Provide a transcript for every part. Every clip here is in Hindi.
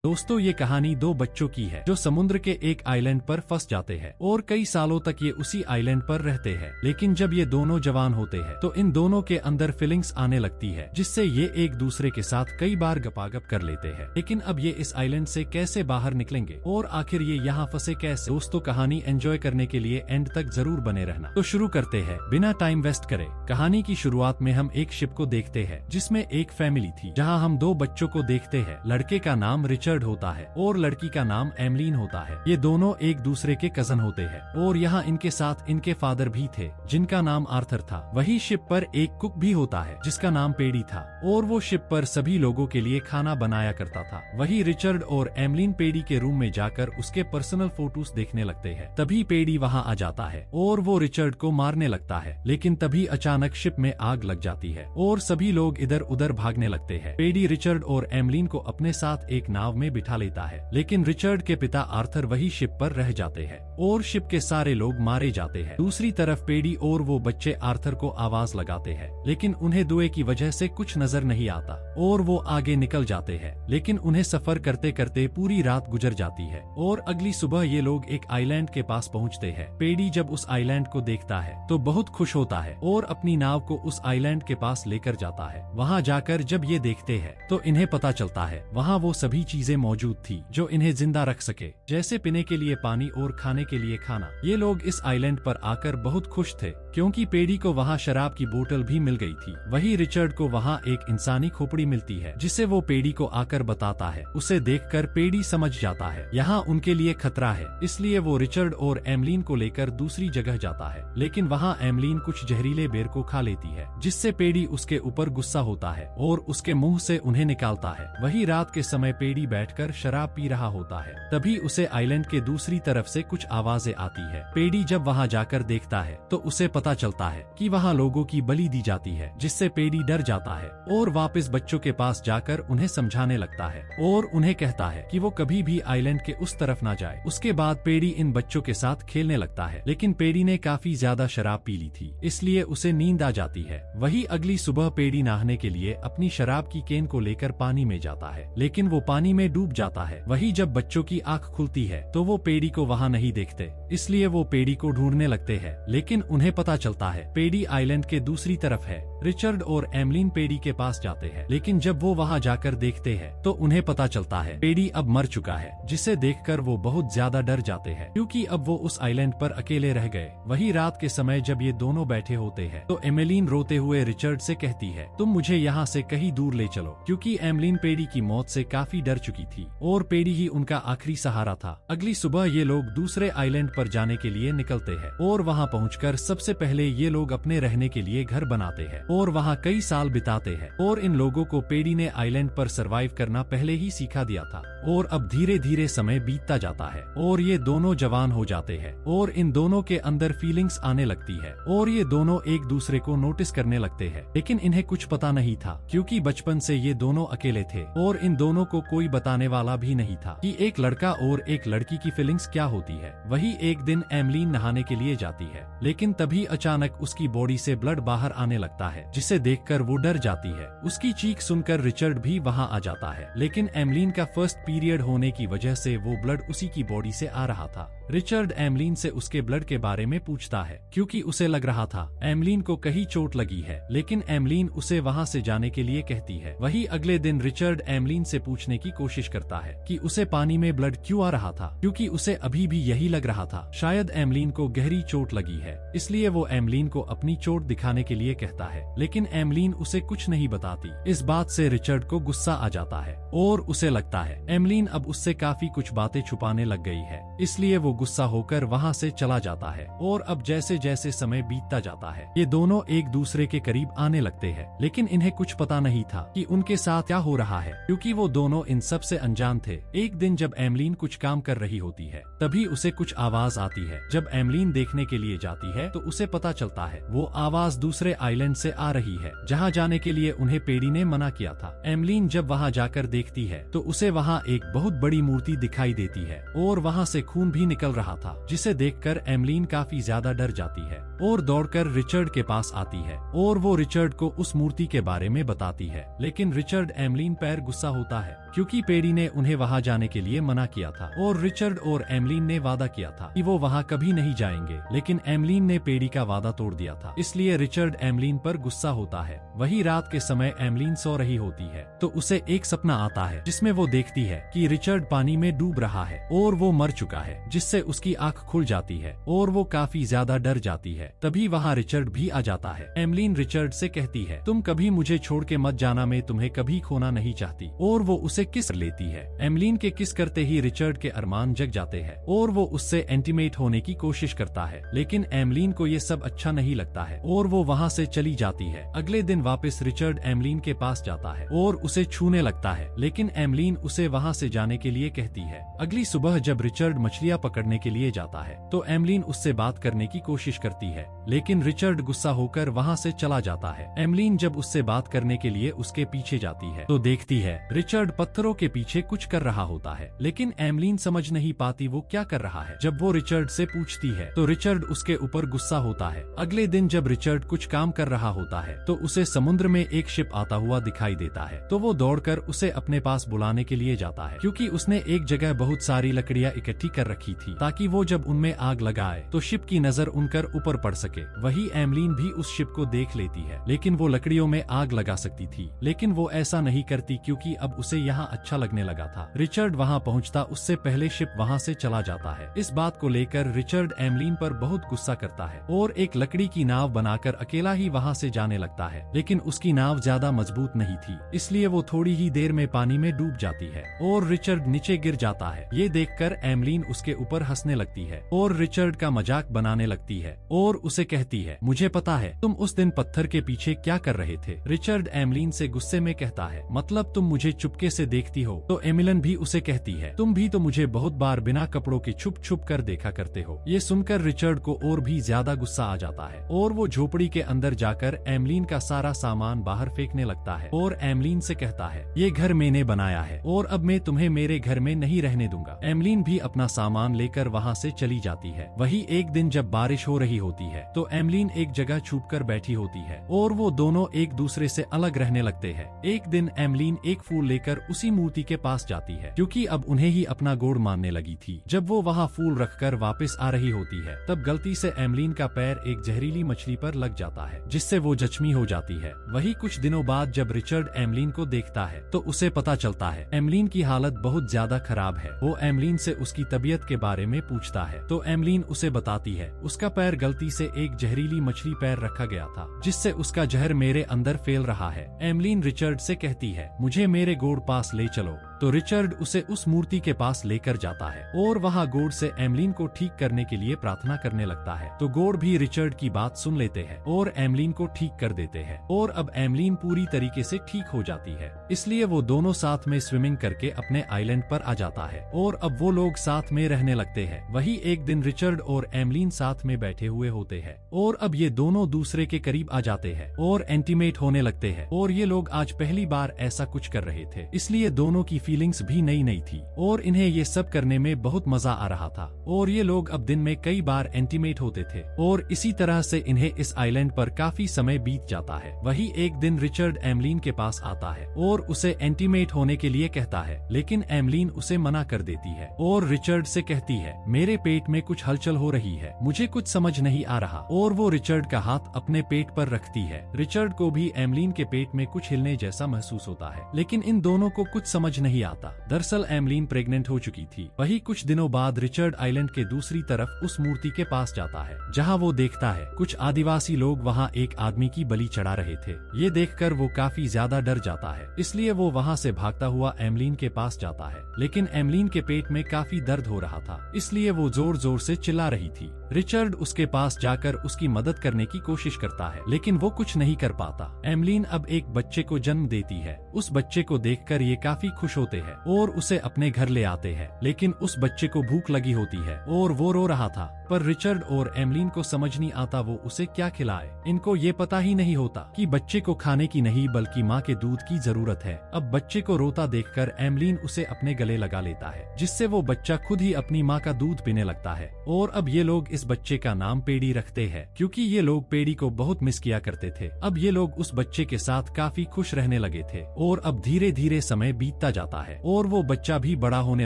दोस्तों, ये कहानी दो बच्चों की है जो समुद्र के एक आइलैंड पर फंस जाते हैं और कई सालों तक ये उसी आइलैंड पर रहते हैं। लेकिन जब ये दोनों जवान होते हैं तो इन दोनों के अंदर फीलिंग्स आने लगती है, जिससे ये एक दूसरे के साथ कई बार गपागप कर लेते हैं। लेकिन अब ये इस आइलैंड से कैसे बाहर निकलेंगे और आखिर ये यहाँ फंसे कैसे? दोस्तों, कहानी एंजॉय करने के लिए एंड तक जरूर बने रहना। तो शुरू करते हैं बिना टाइम वेस्ट करे। कहानी की शुरुआत में हम एक शिप को देखते हैं जिसमें एक फैमिली थी, जहाँ हम दो बच्चों को देखते हैं। लड़के का नाम रिचर्ड होता है और लड़की का नाम एमलीन होता है। ये दोनों एक दूसरे के कजन होते हैं और यहाँ इनके साथ इनके फादर भी थे जिनका नाम आर्थर था। वही शिप पर एक कुक भी होता है जिसका नाम पेडी था और वो शिप पर सभी लोगों के लिए खाना बनाया करता था। वही रिचर्ड और एमलीन पेडी के रूम में जाकर उसके पर्सनल फोटोज देखने लगते हैं। तभी पेडी वहाँ आ जाता है और वो रिचर्ड को मारने लगता है, लेकिन तभी अचानक शिप में आग लग जाती है और सभी लोग इधर उधर भागने लगते हैं। पेडी रिचर्ड और एमलीन को अपने साथ एक नाव में बिठा लेता है, लेकिन रिचर्ड के पिता आर्थर वही शिप पर रह जाते हैं और शिप के सारे लोग मारे जाते हैं। दूसरी तरफ पेडी और वो बच्चे आर्थर को आवाज लगाते हैं, लेकिन उन्हें धुएं की वजह से कुछ नजर नहीं आता और वो आगे निकल जाते हैं। लेकिन उन्हें सफर करते करते पूरी रात गुजर जाती है और अगली सुबह ये लोग एक आइलैंड के पास पहुंचते हैं। पेडी जब उस आइलैंड को देखता है तो बहुत खुश होता है और अपनी नाव को उस आइलैंड के पास लेकर जाता है। वहाँ जाकर जब ये देखते हैं तो इन्हें पता चलता है वहाँ वो सभी चीजें मौजूद थी जो इन्हें जिंदा रख सके, जैसे पीने के लिए पानी और खाने के लिए खाना। ये लोग इस आइलैंड पर आकर बहुत खुश थे क्योंकि पेडी को वहाँ शराब की बोतल भी मिल गई थी। वही रिचर्ड को वहाँ एक इंसानी खोपड़ी मिलती है जिसे वो पेडी को आकर बताता है। उसे देखकर पेडी समझ जाता है यहाँ उनके लिए खतरा है, इसलिए वो रिचर्ड और एमलीन को लेकर दूसरी जगह जाता है। लेकिन वहाँ एमलीन कुछ जहरीले बेर को खा लेती है, जिससे पेडी उसके ऊपर गुस्सा होता है और उसके मुंह से उन्हें निकालता है। वही रात के समय पेडी बैठकर शराब पी रहा होता है, तभी उसे आइलैंड के दूसरी तरफ से कुछ आवाजें आती है। पेडी जब वहाँ जाकर देखता है तो उसे पता चलता है कि वहाँ लोगों की बलि दी जाती है, जिससे पेडी डर जाता है और वापस बच्चों के पास जाकर उन्हें समझाने लगता है और उन्हें कहता है कि वो कभी भी आइलैंड के उस तरफ ना जाए। उसके बाद पेडी इन बच्चों के साथ खेलने लगता है, लेकिन पेडी ने काफी ज्यादा शराब पी ली थी, इसलिए उसे नींद आ जाती है। वही अगली सुबह पेडी नहाने के लिए अपनी शराब की केन को लेकर पानी में जाता है, लेकिन वो पानी में डूब जाता है। वही जब बच्चों की आंख खुलती है तो वो पेडी को वहाँ नहीं देखते, इसलिए वो पेडी को ढूंढने लगते हैं, लेकिन उन्हें पता चलता है पेडी आइलैंड के दूसरी तरफ है। रिचर्ड और एमलीन पेडी के पास जाते हैं, लेकिन जब वो वहाँ जाकर देखते हैं तो उन्हें पता चलता है पेडी अब मर चुका है, जिसे देखकर वो बहुत ज्यादा डर जाते हैं क्योंकि अब वो उस आइलैंड पर अकेले रह गए। वही रात के समय जब ये दोनों बैठे होते हैं तो एमलीन रोते हुए रिचर्ड से कहती है, तुम मुझे यहाँ से कहीं दूर ले चलो, क्योंकि एमलीन पेडी की मौत से काफी डर चुकी थी और पेडी ही उनका आखिरी सहारा था। अगली सुबह ये लोग दूसरे आइलैंड पर जाने के लिए निकलते हैं और वहाँ पहुंचकर सबसे पहले ये लोग अपने रहने के लिए घर बनाते हैं और वहाँ कई साल बिताते हैं। और इन लोगों को पेडी ने आइलैंड पर सरवाइव करना पहले ही सिखा दिया था और अब धीरे धीरे समय बीतता जाता है और ये दोनों जवान हो जाते हैं और इन दोनों के अंदर फीलिंग्स आने लगती है और ये दोनों एक दूसरे को नोटिस करने लगते हैं। लेकिन इन्हें कुछ पता नहीं था क्योंकि बचपन से ये दोनों अकेले थे और इन दोनों को कोई बताने वाला भी नहीं था कि एक लड़का और एक लड़की की फीलिंग्स क्या होती है। वही एक दिन एमलीन नहाने के लिए जाती है, लेकिन तभी अचानक उसकी बॉडी से ब्लड बाहर आने लगता है, जिसे देखकर वो डर जाती है। उसकी चीख सुनकर रिचर्ड भी वहाँ आ जाता है, लेकिन एमलीन का फर्स्ट पीरियड होने की वजह से वो ब्लड उसी की बॉडी से आ रहा था। रिचर्ड एमलीन से उसके ब्लड के बारे में पूछता है क्योंकि उसे लग रहा था एमलीन को कहीं चोट लगी है, लेकिन एमलीन उसे वहाँ से जाने के लिए कहती है। वही अगले दिन रिचर्ड एमलीन से पूछने की कोशिश करता है कि उसे पानी में ब्लड क्यों आ रहा था, क्योंकि उसे अभी भी यही लग रहा था शायद एमलीन को गहरी चोट लगी है, इसलिए वो एमलीन को अपनी चोट दिखाने के लिए कहता है, लेकिन एमलीन उसे कुछ नहीं बताती। इस बात से रिचर्ड को गुस्सा आ जाता है और उसे लगता है एमलीन अब उससे काफी कुछ बातें छुपाने लग गई है, इसलिए वो गुस्सा होकर वहाँ से चला जाता है। और अब जैसे जैसे समय बीतता जाता है ये दोनों एक दूसरे के करीब आने लगते हैं, लेकिन इन्हें कुछ पता नहीं था कि उनके साथ क्या हो रहा है क्योंकि वो दोनों इन सब से अनजान थे। एक दिन जब एमलीन कुछ काम कर रही होती है तभी उसे कुछ आवाज आती है। जब एमलीन देखने के लिए जाती है तो उसे पता चलता है वो आवाज दूसरे आइलैंड से आ रही है, जहाँ जाने के लिए उन्हें पेड़ी ने मना किया था। एमलीन जब वहाँ जाकर देखती है तो उसे वहाँ एक बहुत बड़ी मूर्ति दिखाई देती है और वहाँ से खून भी निकल रहा था, जिसे देखकर एमलीन काफी ज्यादा डर जाती है और दौड़कर रिचर्ड के पास आती है और वो रिचर्ड को उस मूर्ति के बारे में बताती है। लेकिन रिचर्ड एमलीन पर गुस्सा होता है क्योंकि पेड़ी ने उन्हें वहाँ जाने के लिए मना किया था और रिचर्ड और एमलीन ने वादा किया था कि वो वहाँ कभी नहीं जाएंगे, लेकिन एमलीन ने पेड़ी का वादा तोड़ दिया था। इसलिए रिचर्ड एमलीन पर गुस्सा होता है। वही रात के समय एमलीन सो रही होती है तो उसे एक सपना आता है जिसमें वो देखती है कि रिचर्ड पानी में डूब रहा है और वो मर चुका है, जिससे उसकी आंख खुल जाती है और वो काफी ज्यादा डर जाती है। तभी वहाँ रिचर्ड भी आ जाता है। एमलीन रिचर्ड से कहती है, तुम कभी मुझे छोड़ के मत जाना, मैं तुम्हें कभी खोना नहीं चाहती, और वो उसे किस लेती है। एमलीन के किस करते ही रिचर्ड के अरमान जग जाते हैं और वो उससे इंटीमेट होने की कोशिश करता है, लेकिन एमलीन को ये सब अच्छा नहीं लगता है और वो वहाँ से चली जाती है। अगले दिन वापस रिचर्ड एमलीन के पास जाता है और उसे छूने लगता है, लेकिन एमलीन उसे वहाँ से जाने के लिए कहती है। अगली सुबह जब रिचर्ड मछलियाँ पकड़ने के लिए जाता है तो एमलीन उससे बात करने की कोशिश करती है, लेकिन रिचर्ड गुस्सा होकर वहाँ से चला जाता है। एमलीन जब उससे बात करने के लिए उसके पीछे जाती है तो देखती है रिचर्ड पत्थरों के पीछे कुछ कर रहा होता है, लेकिन एमलीन समझ नहीं पाती वो क्या कर रहा है। जब वो रिचर्ड से पूछती है तो रिचर्ड उसके ऊपर गुस्सा होता है। अगले दिन जब रिचर्ड कुछ काम कर रहा होता है तो उसे समुद्र में एक शिप आता हुआ दिखाई देता है, तो वो दौड़कर उसे अपने पास बुलाने के लिए जाता है, क्योंकि उसने एक जगह बहुत सारी लकड़ियाँ इकट्ठी कर रखी थी ताकि वो जब उनमें आग लगाए तो शिप की नजर उनकर ऊपर पड़ सके। वही एमलीन भी उस शिप को देख लेती है, लेकिन वो लकड़ियों में आग लगा सकती थी, लेकिन वो ऐसा नहीं करती क्योंकि अब उसे यहाँ अच्छा लगने लगा था। रिचर्ड वहाँ पहुँचता उससे पहले शिप वहाँ से चला जाता है। इस बात को लेकर रिचर्ड एमलीन पर बहुत गुस्सा करता है और एक लकड़ी की नाव बनाकर अकेला ही वहाँ से जाने लगता है, लेकिन उसकी नाव ज्यादा मजबूत नहीं थी, इसलिए वो थोड़ी ही देर में पानी में डूब जाती है और रिचर्ड नीचे गिर जाता है। ये देखकर एमलीन उसके ऊपर हंसने लगती है और रिचर्ड का मजाक बनाने लगती है और उसे कहती है, मुझे पता है तुम उस दिन पत्थर के पीछे क्या कर रहे थे। रिचर्ड एमलीन से गुस्से में कहता है, मतलब तुम मुझे चुपके से देखती हो। तो एमिलन भी उसे कहती है, तुम भी तो मुझे बहुत बार बिना कपड़ों के छुप छुप कर देखा करते हो। ये सुनकर रिचर्ड को और भी ज्यादा गुस्सा आ जाता है और वो झोपड़ी के अंदर जाकर एमलीन का सारा सामान बाहर फेंकने लगता है और एमलीन से कहता है, ये घर मैंने बनाया है और अब मैं तुम्हें मेरे घर में नहीं रहने दूंगा। एमलीन भी अपना सामान लेकर वहाँ से चली जाती है। वही एक दिन जब बारिश हो रही होती है तो एमलीन एक जगह छुप कर बैठी होती है और वो दोनों एक दूसरे से अलग रहने लगते हैं। एक दिन एमलीन एक फूल लेकर उसी मूर्ति के पास जाती है क्योंकि अब उन्हें ही अपना गोड़ मानने लगी थी। जब वो वहाँ फूल रखकर वापस आ रही होती है तब गलती से एमलीन का पैर एक जहरीली मछली पर लग जाता है, जिससे वो जख्मी हो जाती है। वही कुछ दिनों बाद जब रिचर्ड एमलीन को देखता है तो उसे पता चलता है एमलीन की हालत बहुत ज्यादा खराब है। वो एमलीन से उसकी तबीयत के बारे में पूछता है तो एमलीन उसे बताती है उसका पैर गलती से एक जहरीली मछली पैर रखा गया था, जिससे उसका जहर मेरे अंदर फैल रहा है। एमलीन रिचर्ड से कहती है, मुझे मेरे गोड़ पास ले चलो। तो रिचर्ड उसे उस मूर्ति के पास लेकर जाता है और वहाँ गोड़ से एमलीन को ठीक करने के लिए प्रार्थना करने लगता है। तो गोड़ भी रिचर्ड की बात सुन लेते हैं और एमलीन को ठीक कर देते हैं और अब एमलीन पूरी तरीके से ठीक हो जाती है। इसलिए वो दोनों साथ में स्विमिंग करके अपने आइलैंड पर आ जाता है और अब वो लोग साथ में रहने लगते हैं। वही एक दिन रिचर्ड और एमलीन साथ में बैठे हुए होते हैं और अब ये दोनों दूसरे के करीब आ जाते हैं और इंटीमेट होने लगते हैं और ये लोग आज पहली बार ऐसा कुछ कर रहे थे, इसलिए दोनों की फीलिंग्स भी नई थी और इन्हें ये सब करने में बहुत मजा आ रहा था और ये लोग अब दिन में कई बार इंटीमेट होते थे और इसी तरह से इन्हें इस आइलैंड पर काफी समय बीत जाता है। वही एक दिन रिचर्ड एमलीन के पास आता है और उसे इंटीमेट होने के लिए कहता है, लेकिन एमलीन उसे मना कर देती है और रिचर्ड से कहती है, मेरे पेट में कुछ हलचल हो रही है, मुझे कुछ समझ नहीं आ रहा। और वो रिचर्ड का हाथ अपने पेट पर रखती है। रिचर्ड को भी एमलीन के पेट में कुछ हिलने जैसा महसूस होता है, लेकिन इन दोनों को कुछ समझ नहीं आता। दरअसल एमलीन प्रेग्नेंट हो चुकी थी। वही कुछ दिनों बाद रिचर्ड आइलैंड के दूसरी तरफ उस मूर्ति के पास जाता है, जहां वो देखता है कुछ आदिवासी लोग वहां एक आदमी की बलि चढ़ा रहे थे। ये देखकर वो काफी ज्यादा डर जाता है, इसलिए वो वहां से भागता हुआ एमलीन के पास जाता है, लेकिन एमलीन के पेट में काफी दर्द हो रहा था, इसलिए वो जोर जोर से चिल्ला रही थी। रिचर्ड उसके पास जाकर उसकी मदद करने की कोशिश करता है, लेकिन वो कुछ नहीं कर पाता। एमलीन अब एक बच्चे को जन्म देती है। उस बच्चे को देखकर ये काफी खुश होते हैं और उसे अपने घर ले आते हैं। लेकिन उस बच्चे को भूख लगी होती है और वो रो रहा था, पर रिचर्ड और एमलीन को समझ नहीं आता वो उसे क्या खिलाए। इनको ये पता ही नहीं होता कि बच्चे को खाने की नहीं बल्कि माँ के दूध की जरूरत है। अब बच्चे को रोता देखकर एमलीन उसे अपने गले लगा लेता है, जिससे वो बच्चा खुद ही अपनी माँ का दूध पीने लगता है। और अब ये लोग इस बच्चे का नाम पेडी रखते हैं, क्योंकि ये लोग पेडी को बहुत मिस किया करते थे। अब ये लोग उस बच्चे के साथ काफी खुश रहने लगे थे और अब धीरे धीरे समय बीतता जाता है और वो बच्चा भी बड़ा होने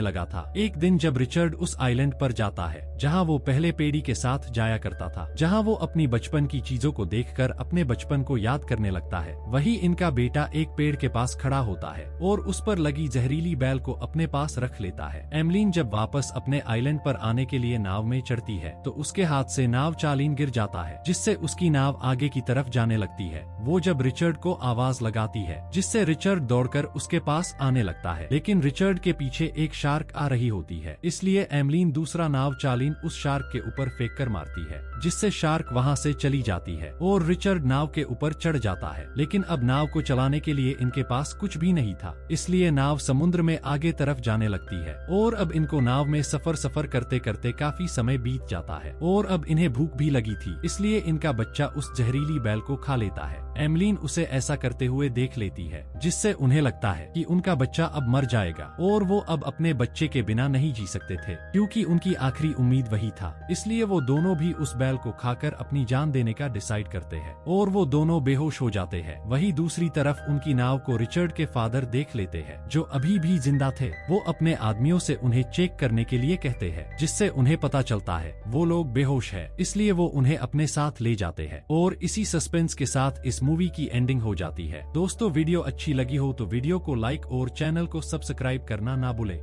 लगा था। एक दिन जब रिचर्ड उस आइलैंड पर जाता है जहाँ वो पहले पेडी के साथ जाया करता था, जहाँ वो अपनी बचपन की चीजों को देखकर अपने बचपन को याद करने लगता है, वही इनका बेटा एक पेड़ के पास खड़ा होता है और उस पर लगी जहरीली बैल को अपने पास रख लेता है। एमलीन जब वापस अपने आइलैंड पर आने के लिए नाव में चढ़ती है तो उसके हाथ से नाव चालीन गिर जाता है, जिससे उसकी नाव आगे की तरफ जाने लगती है। वो जब रिचर्ड को आवाज लगाती है, जिससे रिचर्ड दौड़कर उसके पास आने लगता है, लेकिन रिचर्ड के पीछे एक शार्क आ रही होती है, इसलिए एमलीन दूसरा नाव चालीन उस शार्क के ऊपर फेंक कर मारती है, जिससे शार्क वहाँ से चली जाती है और रिचर्ड नाव के ऊपर चढ़ जाता है। लेकिन अब नाव को चलाने के लिए इनके पास कुछ भी नहीं था, इसलिए नाव समुद्र में आगे तरफ जाने लगती है और अब इनको नाव में सफर करते करते काफी समय बीत जाता है और अब इन्हें भूख भी लगी थी, इसलिए इनका बच्चा उस जहरीली बैल को खा लेता है। एमलीन उसे ऐसा करते हुए देख लेती है, जिससे उन्हें लगता है कि उनका बच्चा अब मर जाएगा और वो अब अपने बच्चे के बिना नहीं जी सकते थे, क्योंकि उनकी आखिरी उम्मीद वही था। इसलिए वो दोनों भी उस बैल को खाकर अपनी जान देने का डिसाइड करते हैं और वो दोनों बेहोश हो जाते हैं। वहीं दूसरी तरफ उनकी नाव को रिचर्ड के फादर देख लेते हैं, जो अभी भी जिंदा थे। वो अपने आदमियों से उन्हें चेक करने के लिए कहते हैं, जिससे उन्हें पता चलता है वो लोग बेहोश है, इसलिए वो उन्हें अपने साथ ले जाते हैं और इसी सस्पेंस के साथ इस मूवी की एंडिंग हो जाती है। दोस्तों, वीडियो अच्छी लगी हो तो वीडियो को लाइक और चैनल को सब्सक्राइब करना ना भूलें।